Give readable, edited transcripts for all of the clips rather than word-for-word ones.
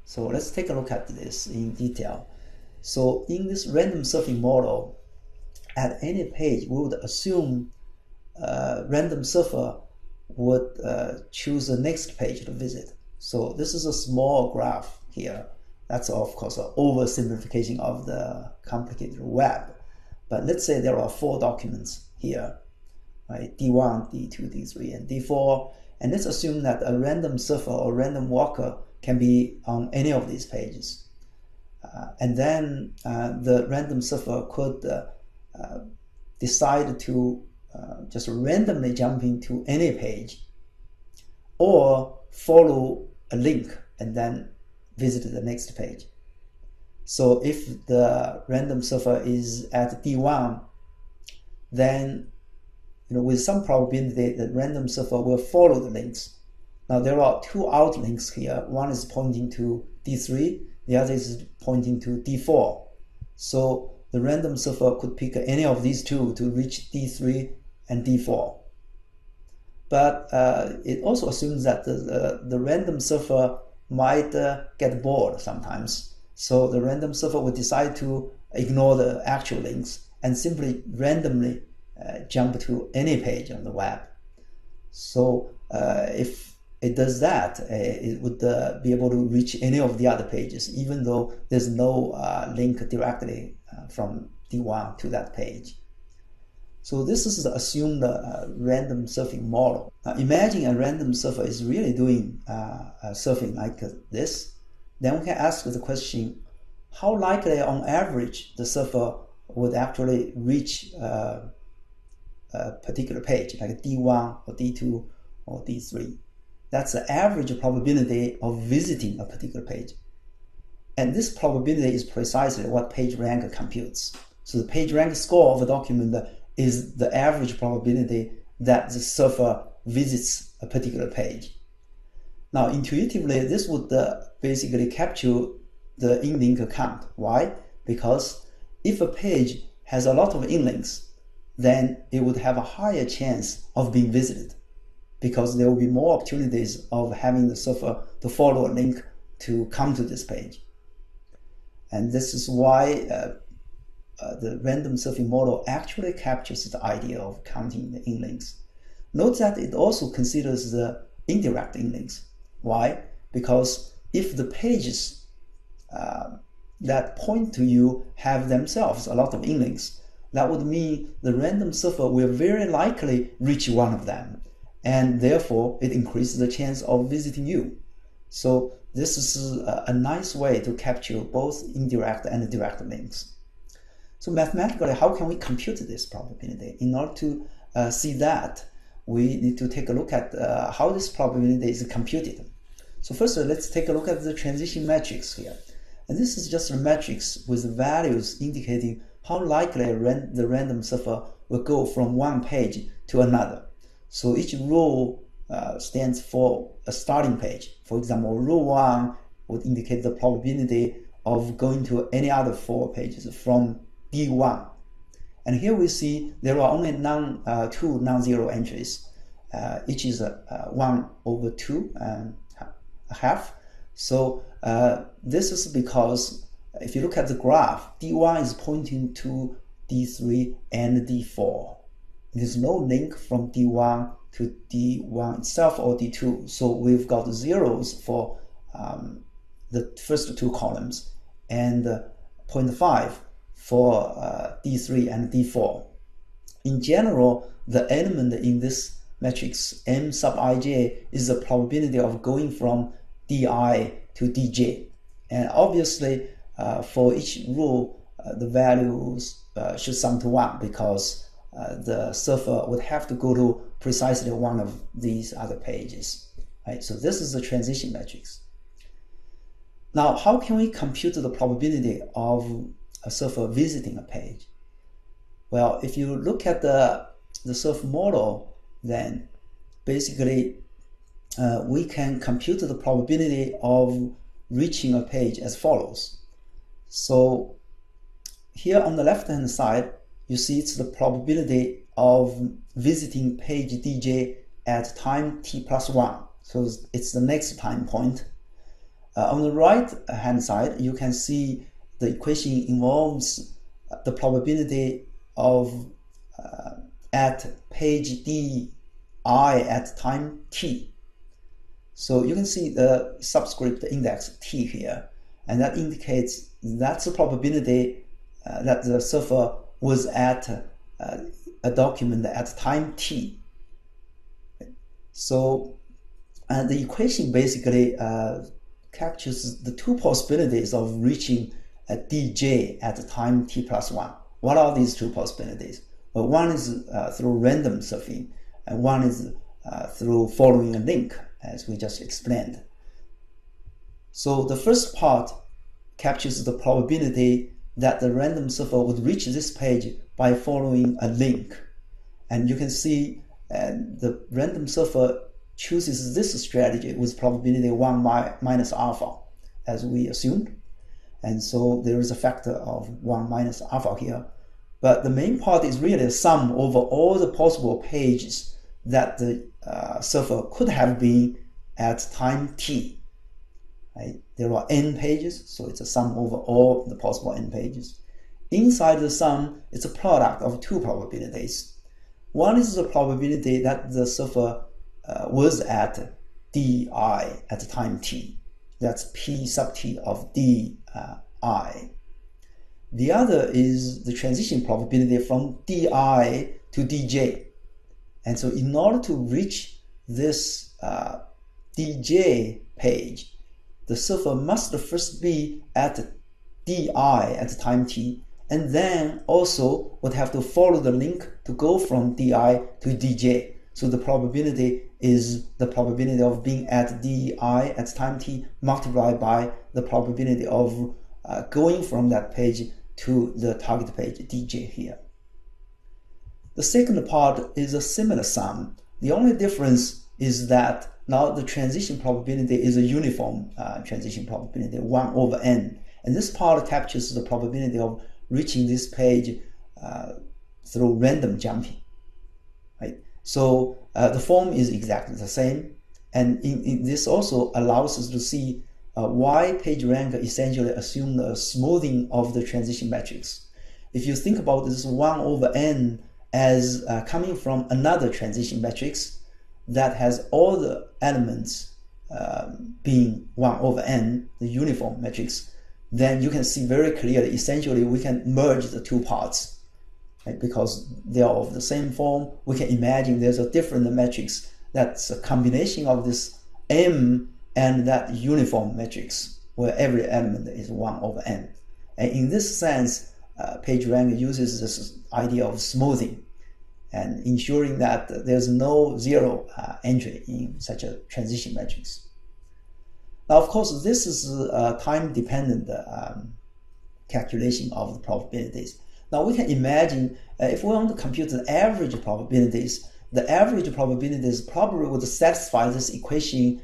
So let's take a look at this in detail. So in this random surfing model, at any page, we would assume random surfer would choose the next page to visit. So this is a small graph here. That's of course an oversimplification of the complicated web. But let's say there are 4 documents here, right? D1, D2, D3, and D4. And let's assume that a random surfer or random walker can be on any of these pages. And then the random surfer could decide to just randomly jump into any page or follow a link and then visit the next page. So if the random surfer is at D1, then with some probability the random surfer will follow the links. Now there are 2 outlinks here. One is pointing to D3, the other is pointing to D4. So the random surfer could pick any of these 2 to reach D3 and D4. But it also assumes that the random surfer might get bored sometimes. So the random surfer would decide to ignore the actual links and simply randomly jump to any page on the web. So if it does that, it would be able to reach any of the other pages, even though there's no link directly from D1 to that page. So this is the assumed random surfing model. Now imagine a random surfer is really doing surfing like this. Then we can ask the question, how likely on average the surfer would actually reach a particular page, like D1 or D2 or D3. That's the average probability of visiting a particular page. And this probability is precisely what PageRank computes. So the PageRank score of a document is the average probability that the surfer visits a particular page. Now intuitively, this would basically capture the in-link count. Why? Because if a page has a lot of in-links, then it would have a higher chance of being visited, because there will be more opportunities of having the surfer to follow a link to come to this page. And this is why the random surfing model actually captures the idea of counting the in-links. Note that it also considers the indirect in-links. Why? Because if the pages that point to you have themselves a lot of in-links, that would mean the random surfer will very likely reach one of them, and therefore it increases the chance of visiting you. So this is a nice way to capture both indirect and direct links. So mathematically, how can we compute this probability? In order to see that, we need to take a look at how this probability is computed. So first, let's take a look at the transition matrix here. And this is just a matrix with values indicating how likely the random surfer will go from one page to another. So each row stands for a starting page. For example, row 1 would indicate the probability of going to any other 4 pages from D1. And here we see there are only 2 non-zero entries. Each is 1/2 and a half. So this is because if you look at the graph, D1 is pointing to D3 and D4. There's no link from D1 to D1 itself or D2. So we've got zeros for the first 2 columns and 0.5 for D3 and D4. In general, the element in this matrix M sub ij is the probability of going from Di to Dj. And obviously, for each row, the values should sum to 1, because the surfer would have to go to precisely one of these other pages. Right? So this is the transition matrix. Now, how can we compute the probability of a surfer visiting a page? Well, if you look at the surf model, then basically we can compute the probability of reaching a page as follows. So here on the left hand side, you see it's the probability of visiting page DJ at time t plus 1. So it's the next time point. On the right hand side, you can see the equation involves the probability of at page di at time t. So you can see the subscript index t here, and that indicates that's the probability that the server was at a document at time t. So the equation basically captures the two possibilities of reaching a dj at time t+1. What are these two possibilities? Well, one is through random surfing, and one is through following a link, as we just explained. So the first part captures the probability that the random surfer would reach this page by following a link. And you can see the random surfer chooses this strategy with probability 1 minus alpha, as we assumed. And so there is a factor of 1 minus alpha here. But the main part is really a sum over all the possible pages that the surfer could have been at time t. Right? There are n pages, so it's a sum over all the possible n pages. Inside the sum, it's a product of two probabilities. One is the probability that the surfer was at di at time t. That's p sub t of di. The other is the transition probability from di to dj. And so in order to reach this dj page, the surfer must first be at di at time t, and then also would have to follow the link to go from di to dj. So the probability is the probability of being at di at time t multiplied by the probability of going from that page to the target page dj here. The second part is a similar sum. The only difference is that now the transition probability is a uniform transition probability, 1 over n. And this part captures the probability of reaching this page through random jumping. Right? So the form is exactly the same. And this also allows us to see why PageRank essentially assumed a smoothing of the transition matrix. If you think about this 1 over n as coming from another transition matrix that has all the elements being 1 over n, the uniform matrix, then you can see very clearly, essentially, we can merge the two parts. Right? Because they are of the same form, we can imagine there's a different matrix that's a combination of this m and that uniform matrix, where every element is 1 over n. And in this sense, PageRank uses this idea of smoothing and ensuring that there's no zero entry in such a transition matrix. Now, of course, this is a time-dependent calculation of the probabilities. Now, we can imagine if we want to compute the average probabilities, the average probabilities probably would satisfy this equation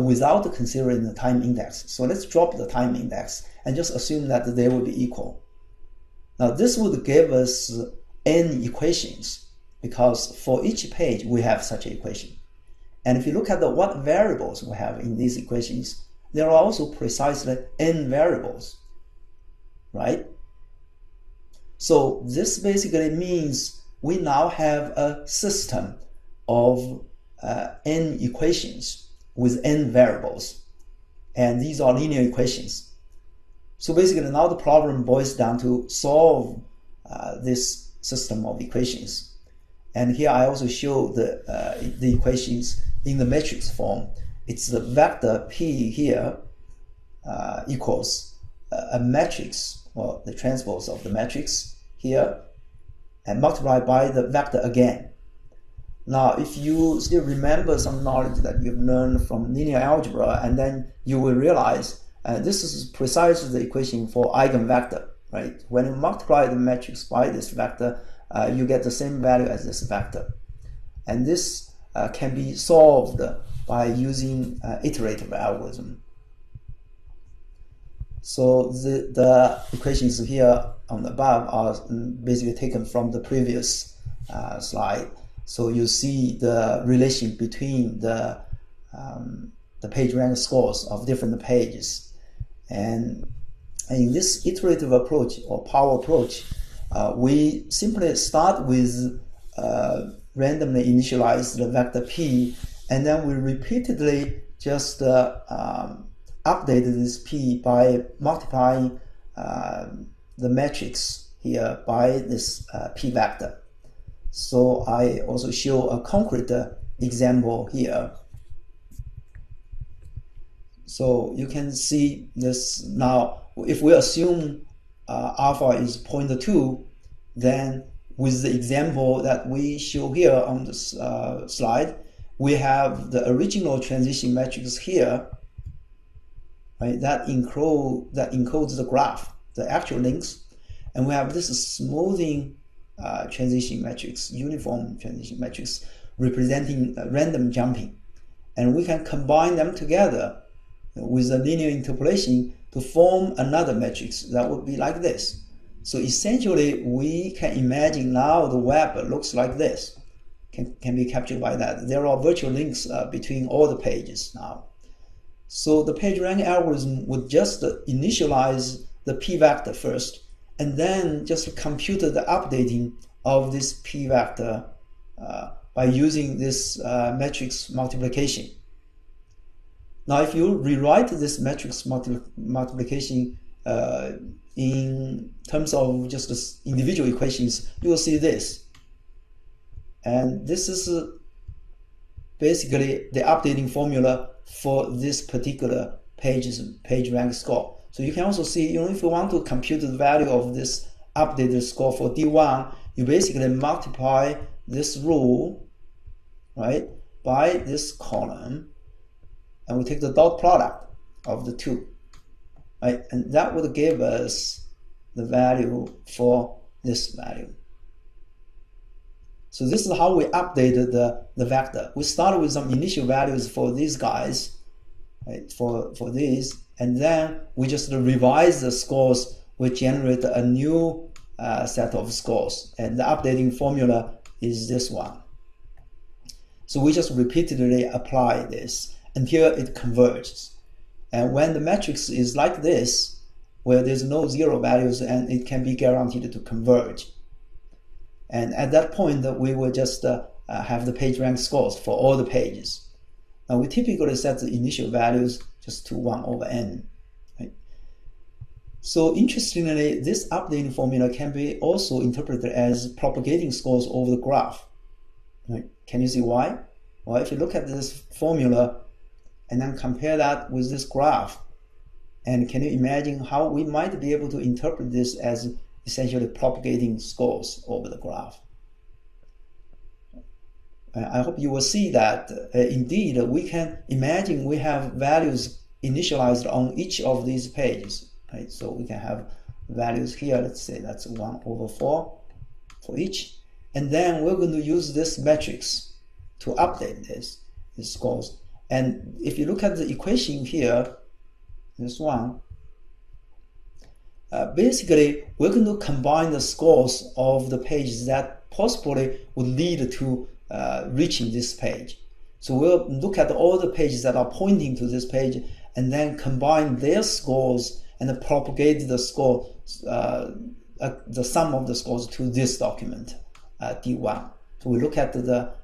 without considering the time index. So let's drop the time index and just assume that they will be equal. Now, this would give us n equations, because for each page we have such an equation. And if you look at what variables we have in these equations, there are also precisely n variables, right? So this basically means we now have a system of n equations with n variables, and these are linear equations. So basically now the problem boils down to solve this system of equations. And here I also show the equations in the matrix form. It's the vector P here equals a matrix, or the transpose of the matrix here, and multiplied by the vector again. Now, if you still remember some knowledge that you've learned from linear algebra, and then you will realize this is precisely the equation for eigenvector, right? When you multiply the matrix by this vector, you get the same value as this vector. And this can be solved by using iterative algorithm. So the equations here on the above are basically taken from the previous slide. So you see the relation between the the page rank scores of different pages. And in this iterative approach or power approach, we simply start with randomly initialize the vector p, and then we repeatedly just update this p by multiplying the matrix here by this p vector. So I also show a concrete example here. So you can see this now. If we assume alpha is 0.2, then with the example that we show here on this slide, we have the original transition matrix here, right? That encodes the graph, the actual links, and we have this smoothing transition matrix, uniform transition matrix, representing random jumping, and we can combine them together with a linear interpolation to form another matrix that would be like this. So essentially, we can imagine now the web looks like this, can be captured by that. There are virtual links between all the pages now. So the page rank algorithm would just initialize the p vector first, and then just compute the updating of this p vector by using this matrix multiplication. Now, if you rewrite this matrix multiplication in terms of just individual equations, you will see this. And this is basically the updating formula for this particular page rank score. So you can also see, if you want to compute the value of this updated score for D1, you basically multiply this row, right, by this column, and we take the dot product of the two, right, and that would give us the value for this value. So this is how we updated the vector. We started with some initial values for these guys, right, for these, and then we just revise the scores. We generate a new set of scores, and the updating formula is this one. So we just repeatedly apply this until it converges. And when the matrix is like this, where there's no zero values, and it can be guaranteed to converge. And at that point, we will just have the page rank scores for all the pages. Now we typically set the initial values just to 1 over n. Right? So interestingly, this updating formula can be also interpreted as propagating scores over the graph. Right? Can you see why? Well, if you look at this formula and then compare that with this graph, and can you imagine how we might be able to interpret this as essentially propagating scores over the graph? I hope you will see that indeed we can imagine we have values initialized on each of these pages, right? So we can have values here, let's say that's 1 over 4 for each, and then we're going to use this matrix to update these scores. And if you look at the equation here, this one, basically we're going to combine the scores of the pages that possibly would lead to reaching this page. So we'll look at all the pages that are pointing to this page and then combine their scores and propagate the score, the sum of the scores to this document, D1. So we look at the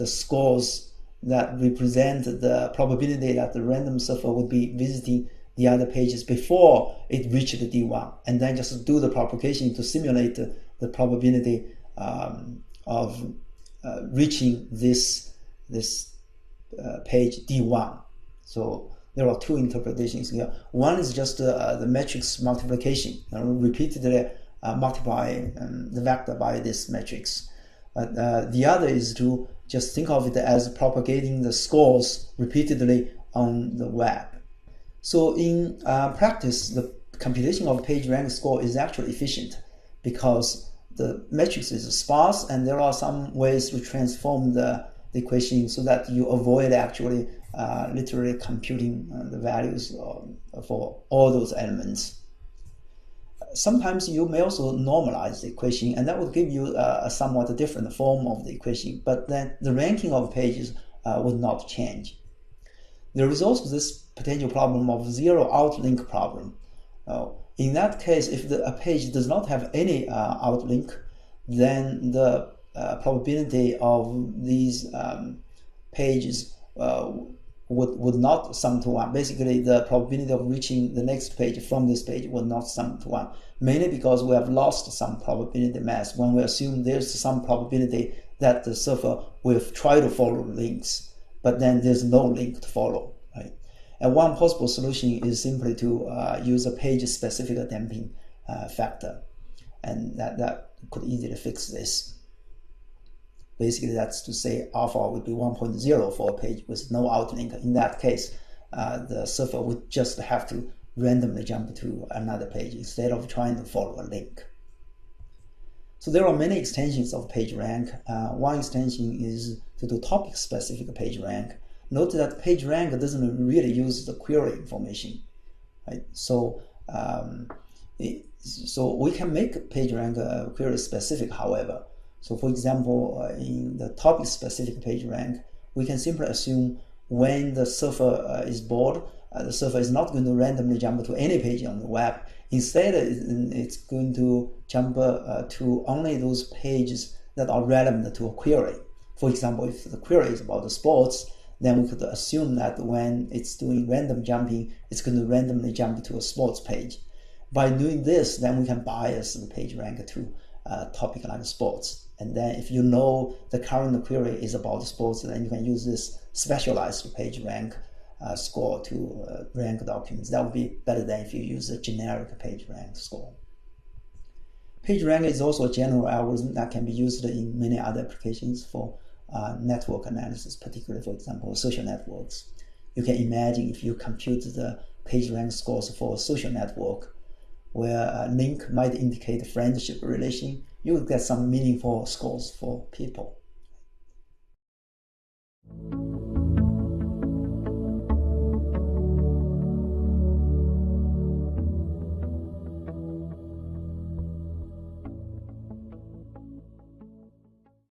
scores that represent the probability that the random surfer would be visiting the other pages before it reached the D1, and then just do the propagation to simulate the probability of reaching this page D1. So there are two interpretations here. One is just the matrix multiplication, repeatedly multiply the vector by this matrix. But the other is to just think of it as propagating the scores repeatedly on the web. So in practice, the computation of page rank score is actually efficient because the matrix is sparse, and there are some ways to transform the equation so that you avoid actually literally computing the values for all those elements. Sometimes you may also normalize the equation, and that would give you a somewhat different form of the equation, but then the ranking of pages would not change. There is also this potential problem of zero outlink problem. In that case, if a page does not have any outlink, then the probability of these pages would not sum to 1. Basically, the probability of reaching the next page from this page would not sum to 1, mainly because we have lost some probability mass when we assume there's some probability that the server will try to follow links, but then there's no link to follow, right? And one possible solution is simply to use a page-specific damping factor, and that could easily fix this. Basically, that's to say alpha would be 1.0 for a page with no outlink. In that case, the server would just have to randomly jump to another page instead of trying to follow a link. So there are many extensions of PageRank. One extension is to do topic-specific PageRank. Note that PageRank doesn't really use the query information, right? So we can make PageRank query-specific, however. So for example, in the topic-specific PageRank, we can simply assume when the server is bored, the server is not going to randomly jump to any page on the web. Instead, it's going to jump to only those pages that are relevant to a query. For example, if the query is about the sports, then we could assume that when it's doing random jumping, it's going to randomly jump to a sports page. By doing this, then we can bias the PageRank to a topic like sports. And then if you know the current query is about sports, then you can use this specialized PageRank score to rank documents. That would be better than if you use a generic PageRank score. PageRank is also a general algorithm that can be used in many other applications for network analysis, particularly, for example, social networks. You can imagine if you compute the PageRank scores for a social network, where a link might indicate a friendship relation, you will get some meaningful scores for people.